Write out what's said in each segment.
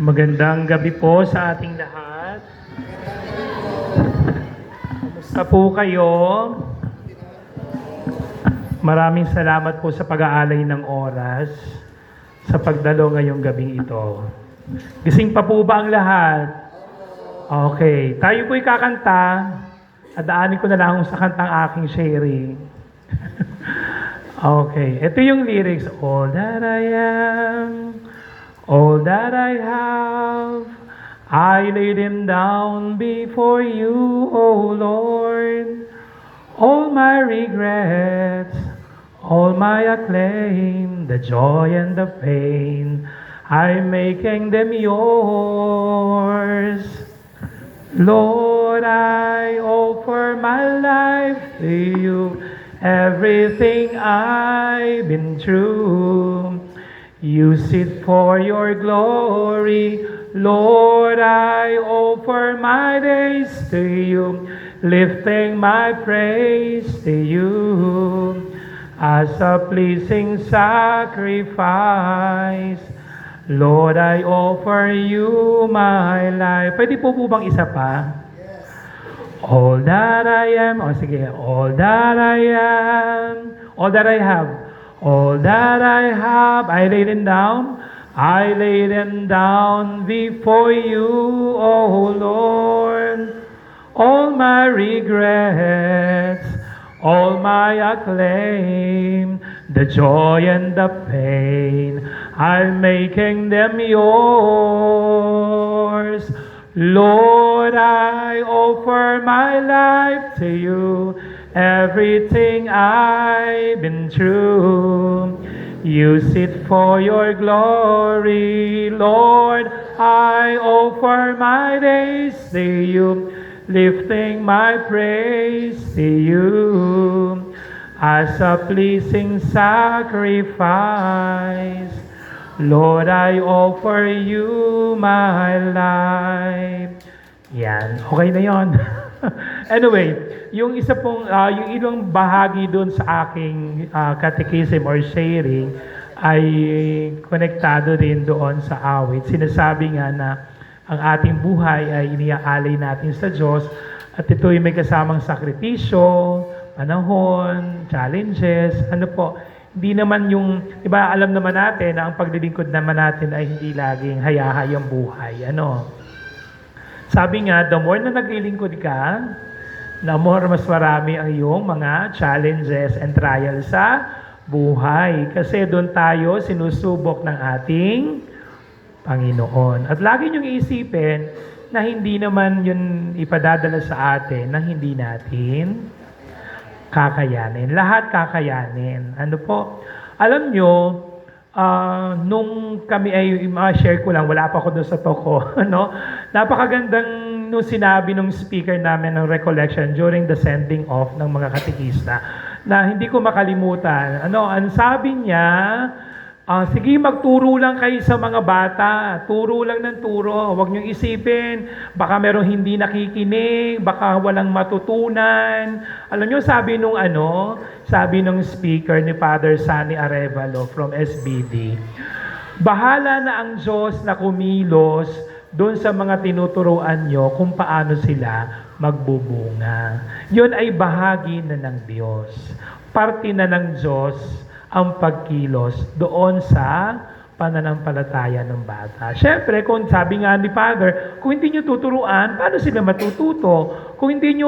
Magandang gabi po sa ating lahat. Kumusta po kayo? Maraming salamat po sa pag-aalay ng oras sa pagdalo ngayong gabing ito. Gising pa po ba ang lahat? Okay. Tayo po'y kakanta. Adaanin ko na lang sa kantang aking sharing. Okay. Ito yung lyrics. All that I am, all that I have, I laid them down before you, O Lord. All my regrets, all my acclaim, the joy and the pain, I'm making them yours. Lord, I offer my life to you, everything I've been through. Use it for your glory. Lord, I offer my days to you, lifting my praise to you as a pleasing sacrifice. Lord, I offer you my life. Pwede po bang isa pa? All that I am. O sige. All that I am. All that I have. All that I have, I lay them down. I lay them down before you, O Lord. All my regrets, all my acclaim, the joy and the pain, I'm making them yours. Lord, I offer my life to you, everything I've been through. Use it for your glory, Lord. I offer my days to you, lifting my praise to you as a pleasing sacrifice. Lord, I offer you my life. Yan. Okay na yon. Anyway, yung isa pong, yung ilang bahagi doon sa aking catechism or sharing ay konektado din doon sa awit. Sinasabi nga na ang ating buhay ay iniaalay natin sa Diyos at ito'y may kasamang sakripisyo, panahon, challenges, ano po. Hindi naman yung, iba alam naman natin na ang paglilingkod naman natin ay hindi laging hayahayang buhay. Ano? Sabi nga, the more na naglilingkod ka, the more mas marami ang iyong mga challenges and trials sa buhay. Kasi doon tayo sinusubok ng ating Panginoon. At lagi niyong iisipin na hindi naman yun ipadadala sa atin na hindi natin kakayanin. Lahat kakayanin. Ano po? Alam nyo, nung kami ay share ko lang, wala pa ako doon sa toko, no? Napakagandang nung sinabi nung speaker namin ng recollection during the sending off ng mga katekista na hindi ko makalimutan. Ano, ang sabi niya, sige, magturo lang kayo sa mga bata. Turo lang ng turo. Huwag niyong isipin, baka merong hindi nakikinig, baka walang matutunan. Alam niyo, sabi nung speaker ni Father Sunny Arevalo from SBD, bahala na ang Diyos na kumilos doon sa mga tinuturuan nyo kung paano sila magbubunga. Yun ay bahagi na ng Diyos. Parte na ng Diyos ang pagkilos doon sa pananampalataya ng bata. Siyempre, kung sabi nga ni Father, kung hindi nyo tuturuan, paano sila matututo? Kung hindi nyo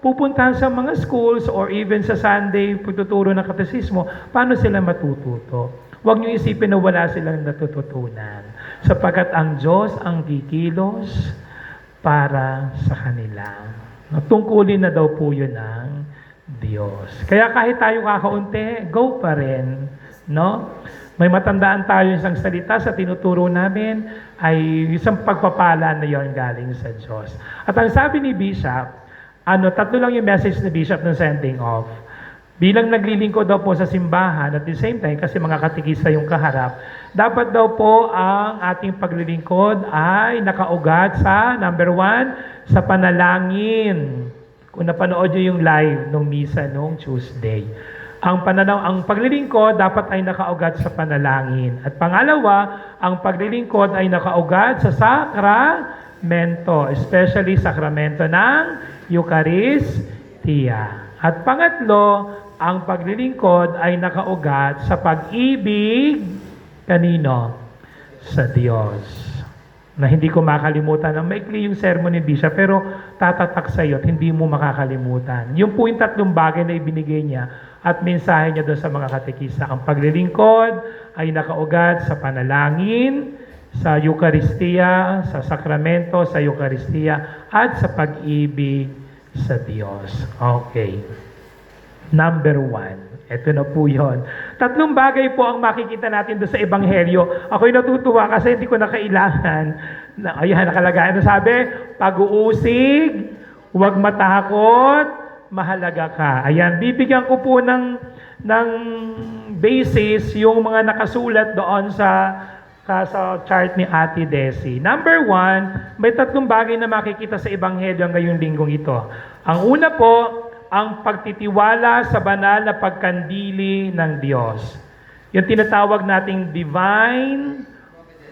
pupuntahan sa mga schools or even sa Sunday pagtuturo ng katesismo, paano sila matututo? Huwag nyo isipin na wala silang natututunan. Sapagkat ang Diyos ang kikilos para sa kanila. Tungkulin na daw po yun ng Diyos. Kaya kahit tayo kakaunti, go pa rin. No? May matandaan tayo isang salita sa tinuturo namin ay isang pagpapala na yon galing sa Diyos. At ang sabi ni Bishop, tatlo lang yung message ni Bishop ng sending off. Bilang naglilingkod daw po sa simbahan at the same time, kasi mga katikista yung kaharap, dapat daw po ang ating paglilingkod ay nakaugat sa, number 1, sa panalangin. Kung napanood nyo yung live nung misa nung Tuesday. Ang paglilingkod dapat ay nakaugat sa panalangin. At pangalawa, ang paglilingkod ay nakaugat sa sakramento, especially sakramento ng Eucharistia. At pangatlo, ang paglilingkod ay nakaugat sa pag-ibig kanino? Sa Diyos. Na hindi ko makalimutan, ang maikli yung sermon ni Bishop, pero tatatak sa iyo at hindi mo makakalimutan. Yung po yung tatlong bagay na ibinigay niya at mensahe niya doon sa mga katekista. Ang paglilingkod ay nakaugat sa panalangin, sa Eucharistia, sa sakramento, sa Eucharistia, at sa pag-ibig sa Diyos. Okay. Number 1. Ito na po yun. Tatlong bagay po ang makikita natin doon sa Ebanghelyo. Ako'y natutuwa kasi hindi ko na kailangan. Ayan, nakalagay. Ano sabi? Pag-uusig, huwag matakot, mahalaga ka. Ayan, bibigyan ko po ng basis yung mga nakasulat doon sa chart ni Ate Desi. Number 1, may tatlong bagay na makikita sa Ebanghelyo ngayong linggong ito. Ang una po, ang pagtitiwala sa banal na pagkandili ng Diyos. Yung tinatawag nating divine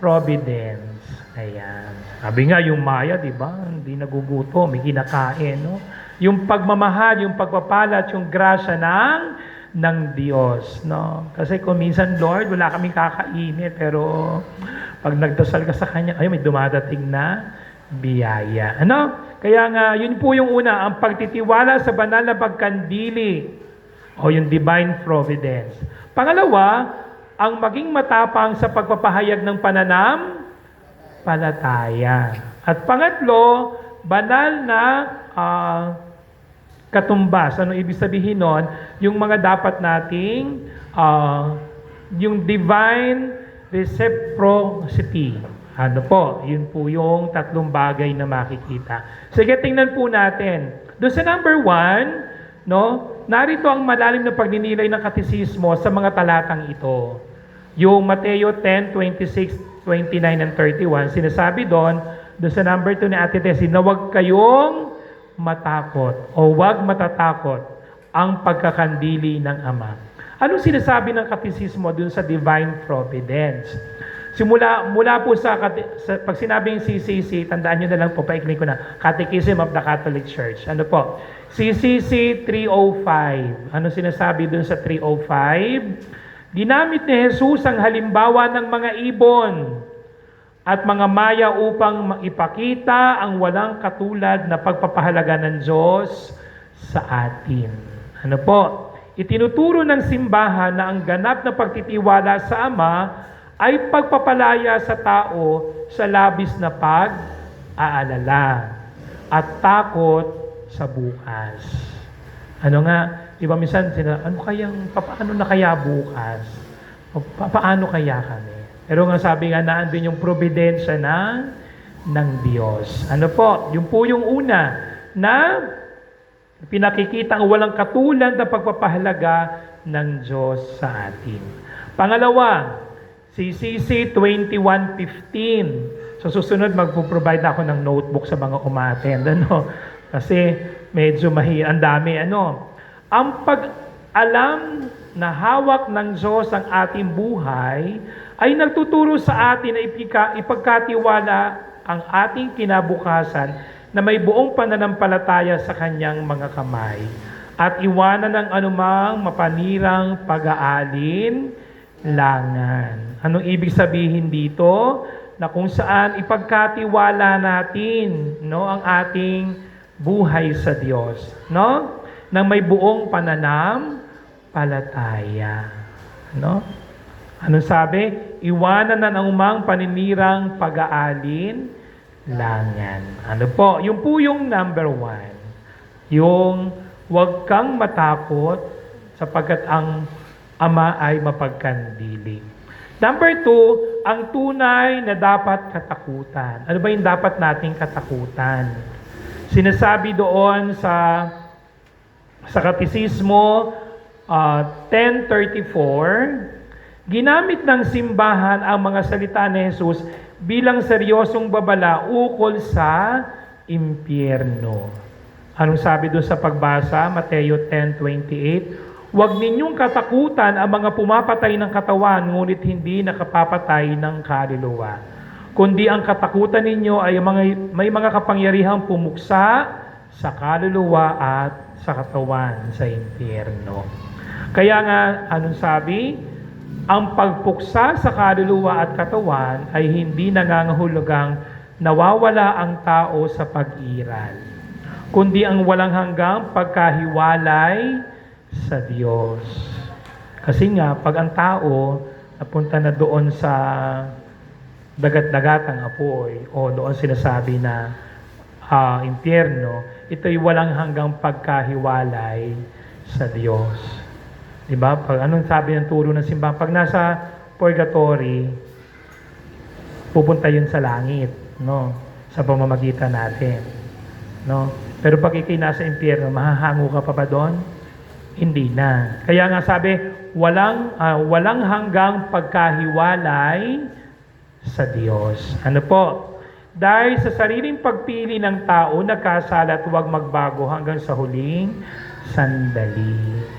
providence. Ayan. Sabi nga, yung Maya, di ba? Hindi naguguto, may kinakain, no? Yung pagmamahal, yung pagpapalat, yung grasya ng Diyos, no? Kasi kung minsan, Lord, wala kaming kakainin, pero pag nagdasal ka sa Kanya, ay, may dumadating na biyaya. Ano? Kaya nga, yun po yung una, ang pagtitiwala sa banal na pagkandili o yung divine providence. Pangalawa, ang maging matapang sa pagpapahayag ng pananampalataya. At pangatlo, banal na katumbas. Ano ibig sabihin nun? Yung mga dapat nating, yung divine reciprocity. Ano po? Yun po yung tatlong bagay na makikita. Sige, tingnan po natin. Doon sa number 1, no, narito ang malalim na pagninilay ng katisismo sa mga talatang ito. Yung Mateo 10, 26, 29, and 31, sinasabi doon sa number 2 ni Ate Tessie, na huwag kayong matakot o huwag matatakot ang pagkakandili ng Ama. Anong sinasabi ng katisismo doon sa divine providence? Mula po sa pag sinabing CCC, tandaan nyo na lang po, paikling ko na, Catechism of the Catholic Church. Ano po? CCC 305. Ano sinasabi dun sa 305? Ginamit ni Jesus ang halimbawa ng mga ibon at mga maya upang ipakita ang walang katulad na pagpapahalaga ng Diyos sa atin. Ano po? Itinuturo ng simbahan na ang ganap na pagtitiwala sa Ama ay pagpapalaya sa tao sa labis na pag-aalala at takot sa bukas. Ano nga, iba minsan paano na kaya bukas? O paano kaya kami? Pero nga sabi nga, naandun yung providensya ng Diyos. Ano po? Yung po yung una na pinakikita ang walang katulad na pagpapahalaga ng Diyos sa atin. Pangalawa, CCC 2115. So susunod, magpo-provide ako ng notebook sa mga umattend. Ano? Kasi medyo ang dami. Ano? Ang pag-alam na hawak ng Diyos ang ating buhay ay nagtuturo sa atin na ipagkatiwala ang ating kinabukasan na may buong pananampalataya sa Kanyang mga kamay at iwanan ng anumang mapanirang pag-aalin-langan. Anong ibig sabihin dito? Na kung saan ipagkatiwala natin, no, ang ating buhay sa Diyos, no? Nang may buong pananampalataya, no? Anong sabi? Iwanan na ng umang paninirang pag-aalin-langan. Ano po? Yung po yung number 1. Yung huwag kang matakot sapagkat ang Ama ay mapagkandili. Number 2, ang tunay na dapat katakutan. Ano ba yung dapat nating katakutan? Sinasabi doon sa Katisismo 1034, ginamit ng simbahan ang mga salita ni Jesus bilang seryosong babala ukol sa impyerno. Anong sabi doon sa pagbasa? Mateo 10:28, Huwag ninyong katakutan ang mga pumapatay ng katawan, ngunit hindi nakapapatay ng kaluluwa. Kundi ang katakutan ninyo ay may mga kapangyarihang pumuksa sa kaluluwa at sa katawan sa impyerno. Kaya nga, anong sabi? Ang pagpuksa sa kaluluwa at katawan ay hindi nangangahulugang nawawala ang tao sa pag-iral, kundi ang walang hanggang pagkahiwalay sa Diyos. Kasi nga, pag ang tao napunta na doon sa dagat-dagatang apoy o doon sinasabi na impyerno, ito'y walang hanggang pagkahiwalay sa Diyos. Diba? Pag anong sabi ng turo ng simbahan, pag nasa purgatory, pupunta yun sa langit, no? Sa pamamagitan natin, no? Pero pag ikay nasa impyerno, mahahango ka pa ba doon? Hindi na. Kaya nga sabi, walang hanggang pagkahiwalay sa Diyos. Ano po? Dahil sa sariling pagpili ng tao, nagkasala at huwag magbago hanggang sa huling sandali.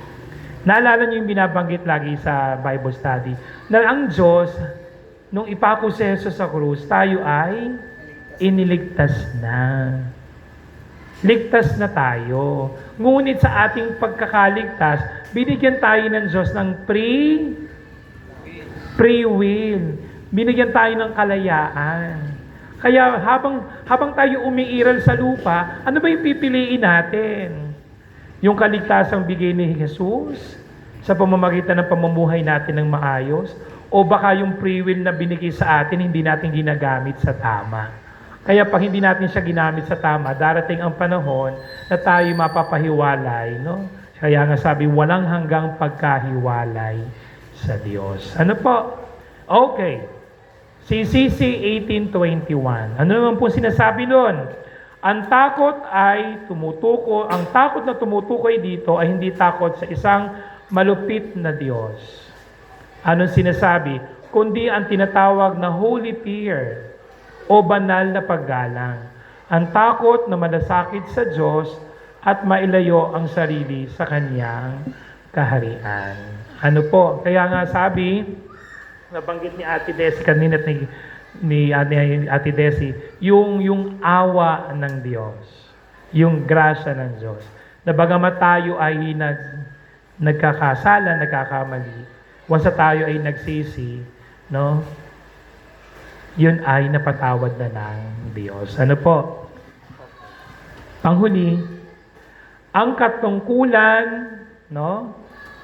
Naalala niyo yung binabanggit lagi sa Bible study, na ang Diyos, nung ipako si Jesus sa krus, tayo ay iniligtas na. Ligtas na tayo. Ngunit sa ating pagkakaligtas, binigyan tayo ng Diyos ng free will. Binigyan tayo ng kalayaan. Kaya habang tayo umiiral sa lupa, ano ba yung pipiliin natin? Yung kaligtasang bigay ni Jesus sa pamamagitan ng pamumuhay natin ng maayos? O baka yung free will na binigay sa atin, hindi natin ginagamit sa tama? Kaya pag hindi natin siya ginamit sa tama, darating ang panahon na tayo mapapahiwalay, no? Kaya nga sabi, walang hanggang pagkahiwalay sa Diyos. Ano po? Okay. CCC 18:21. Ano naman po sinasabi doon? Ang takot na tumutukoy dito ay hindi takot sa isang malupit na Diyos. Anong sinasabi? Kundi ang tinatawag na holy fear o banal na paggalang. Ang takot na malasakit sa Diyos at mailayo ang sarili sa Kanyang kaharian. Ano po? Kaya nga sabi, nabanggit ni Ate Desi kanina at ni Ate Desi, yung awa ng Diyos, yung grasya ng Diyos. Na bagamat tayo ay nagkakasala, nagkakamali, once tayo ay nagsisi, no? Yun ay napatawad na ng Diyos. Ano po? Panghuli, ang katungkulan, no,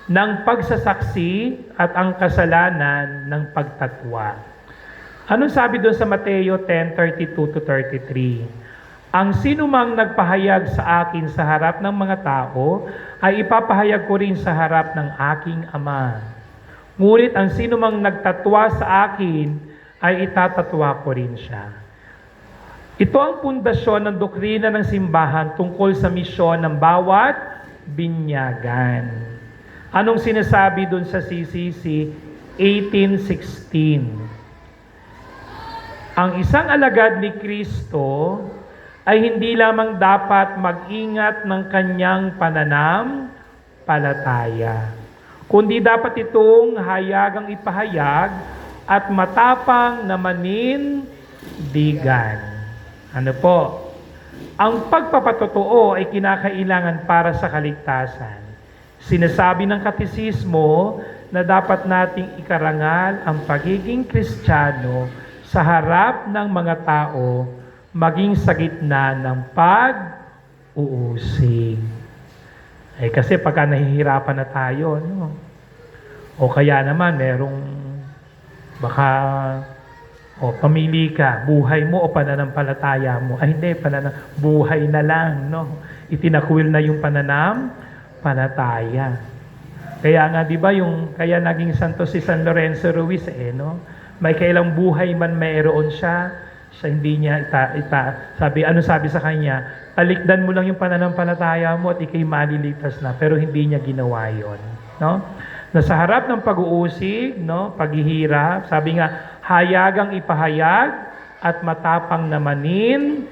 ng pagsasaksi at ang kasalanan ng pagtatwa. Anong sabi doon sa Mateo 10:32-33? Ang sinumang nagpahayag sa akin sa harap ng mga tao, ay ipapahayag ko rin sa harap ng aking Ama. Ngunit ang sinumang nagtatwa sa akin, ay itatatwa ko rin siya. Ito ang pundasyon ng doktrina ng simbahan tungkol sa misyon ng bawat binyagan. Anong sinasabi doon sa CCC 18:16? Ang isang alagad ni Kristo ay hindi lamang dapat mag-ingat ng kanyang pananampalataya, kundi dapat itong hayagang ipahayag at matapang na manindigan. Ano po? Ang pagpapatotoo ay kinakailangan para sa kaligtasan. Sinasabi ng katisismo na dapat nating ikarangal ang pagiging Kristiyano sa harap ng mga tao, maging sa gitna ng pag-uusig. Kasi pagka nahihirapan na tayo, no? O kaya naman merong baka pamili ka, buhay mo o pananampalataya mo. Ay hindi, buhay na lang, no? Itinakwil na yung pananampalataya. Kaya nga, di ba, kaya naging santo si San Lorenzo Ruiz, no? May kailang buhay man mayroon siya hindi niya sabi sa kanya, talikdan mo lang yung pananampalataya mo at ikay maliligtas na, pero hindi niya ginawa yon, no? Nasa harap ng pag-uusig, no, paghihirap, sabi nga, hayagang ipahayag at matapang na manindigan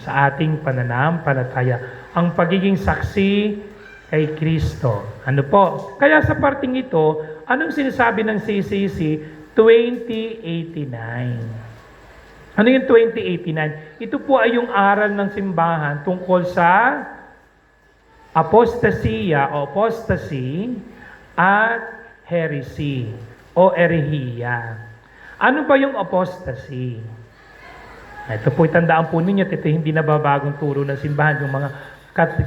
sa ating pananampalataya. Ang pagiging saksi kay Kristo. Ano po? Kaya sa parting ito, anong sinasabi ng CCC 2089? Ano yung 2089? Ito po ay yung aral ng simbahan tungkol sa apostasya o apostasy at heresy o erehiya. Ano ba yung apostasy? Ito po, tandaan po ninyo, ito hindi nababagong turo ng simbahan, yung mga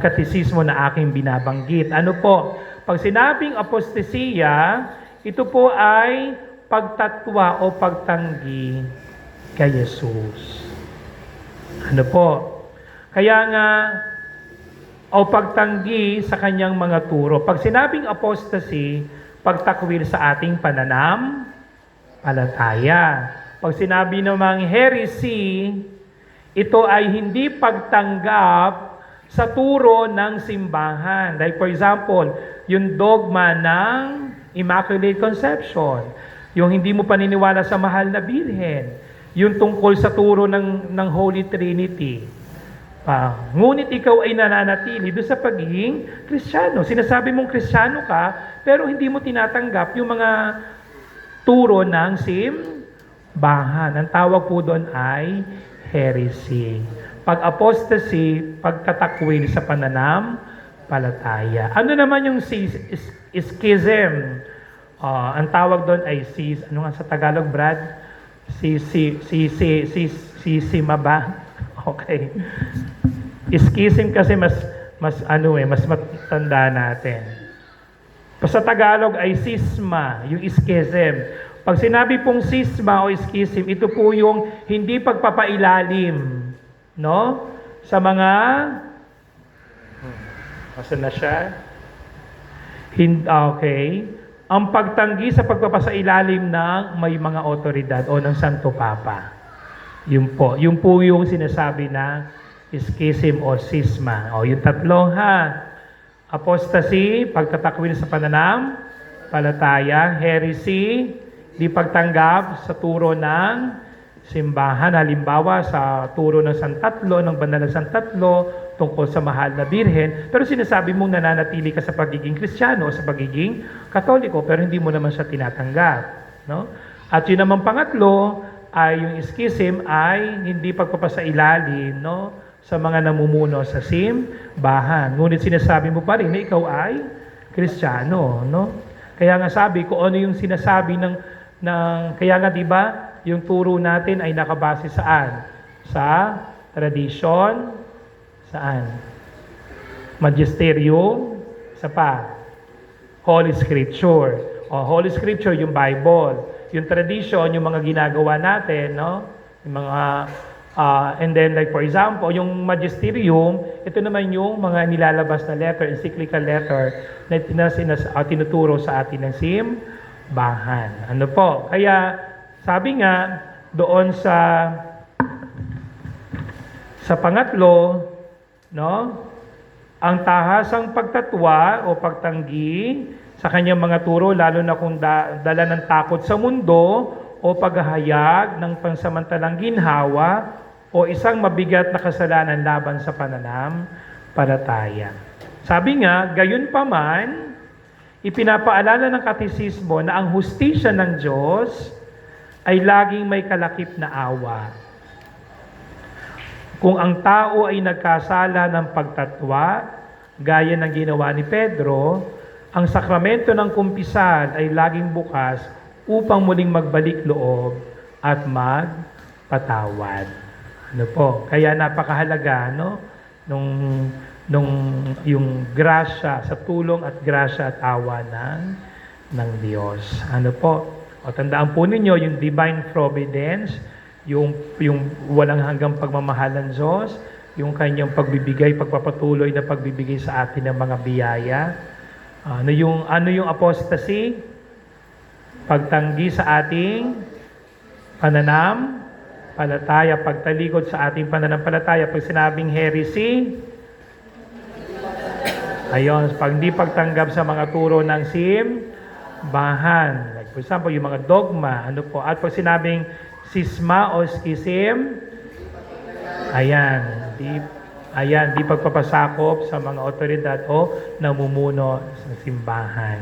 katisismo na aking binabanggit. Ano po? Pag sinabing apostasya, ito po ay pagtatwa o pagtanggi kay Jesus. Ano po? Kaya nga, o pagtanggi sa kanyang mga turo. Pag sinabing apostasy, pagtakwil sa ating pananampalataya. Pag sinabi namang heresy, ito ay hindi pagtanggap sa turo ng simbahan. Like for example, yung dogma ng Immaculate Conception, yung hindi mo paniniwala sa mahal na birhen, yung tungkol sa turo ng Holy Trinity. Ngunit ikaw ay nananatili doon sa pagiging Kristiyano. Sinasabi mong Kristiyano ka, pero hindi mo tinatanggap yung mga turo ng simbahan. Ang tawag po doon ay heresy. Pag-apostasy, pagtatakwil sa pananampalataya. Ano naman yung schism? Ang tawag doon ay ano nga sa Tagalog, Brad? Sisima ba? Okay. Schism kasi mas matanda natin. Sa Tagalog ay sisma, yung schism. Pag sinabi pong sisma o schism, ito po yung hindi pagpapailalim, no? Sa mga Asan na siya? Okay. Ang pagtanggi sa pagpapasailalim ng may mga otoridad o ng Santo Papa. Yun po yung sinasabi na schism o sisma. O yung tatlo apostasy, pagtatakwil sa pananampalataya, heresy, di pagtanggap sa turo ng simbahan, halimbawa sa turo ng Santatlo, ng banal na Santatlo, tungkol sa mahal na birhen, pero sinasabi mong nananatili ka sa pagiging Kristiyano o sa pagiging Katoliko, pero hindi mo naman siya tinatanggap. No? At yun naman pangatlo, ay yung schism ay hindi pagpapasailalim, no, sa mga namumuno sa simbahan. Ngunit sinasabi mo pa rin na ikaw ay Kristiyano, no? Kaya nga sabi ko, ano yung sinasabi ng kaya nga 'di ba, yung turo natin ay nakabase saan? Sa tradisyon, saan? Magisterium, sa pa? Holy Scripture. O Holy Scripture yung Bible. Yung tradition, yung mga ginagawa natin, no? Yung mga and then like for example, yung magisterium, ito naman yung mga nilalabas na letter, encyclical letter na tinuturo sa atin ng simbahan. Ano po? Kaya sabi nga doon sa pangatlo, no? Ang tahasang pagtatwa o pagtanggi sa kanyang mga turo, lalo na kung dala ng takot sa mundo o paghahayag ng pansamantalang ginhawa o isang mabigat na kasalanan laban sa pananampalataya. Sabi nga, gayon pa man, ipinapaalala ng katisismo na ang hustisya ng Diyos ay laging may kalakip na awa. Kung ang tao ay nagkasala ng pagtatwa, gaya ng ginawa ni Pedro, ang sakramento ng kumpisal ay laging bukas upang muling magbalik loob at magpatawad. Ano po? Kaya napakahalaga, no? Nung yung grasya, sa tulong at grasya at awa ng Diyos. Ano po? O tandaan po ninyo yung divine providence, yung walang hanggang pagmamahal ng Diyos, yung kanyang pagbibigay, pagpapatuloy na pagbibigay sa atin ng mga biyaya. Ano yung apostasy? Pagtanggi sa ating pananampalataya, pagtalikod sa ating pananampalataya. Pag sinabing heresy, ayun, pag hindi pagtanggap sa mga turo ng simbahan. Like for example, yung mga dogma, ano po. At pag sinabing sisma o schism, ayan, Ayan, di pagpapasakop sa mga otoridad o namumuno sa simbahan.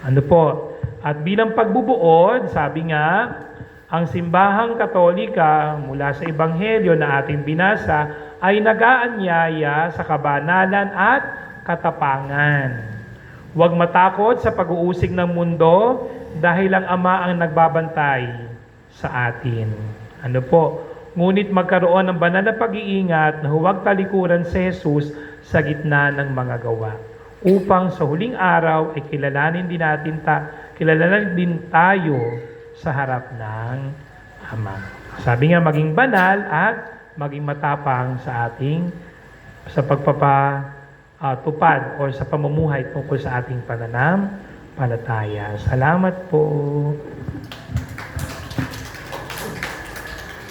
Ano po? At bilang pagbubuod, sabi nga, ang simbahang katolika mula sa ebanghelyo na ating binasa ay nag-aanyaya sa kabanalan at katapangan. Huwag matakot sa pag-uusig ng mundo dahil ang Ama ang nagbabantay sa atin. Ano po? Ngunit magkaroon ng banal na pag-iingat na huwag talikuran si Jesus sa gitna ng mga gawa. Upang sa huling araw ay kilalanin din tayo sa harap ng Ama. Sabi nga, maging banal at maging matapang sa ating sa pagpapatupad o sa pamumuhay tungkol sa ating pananampalataya. Salamat po.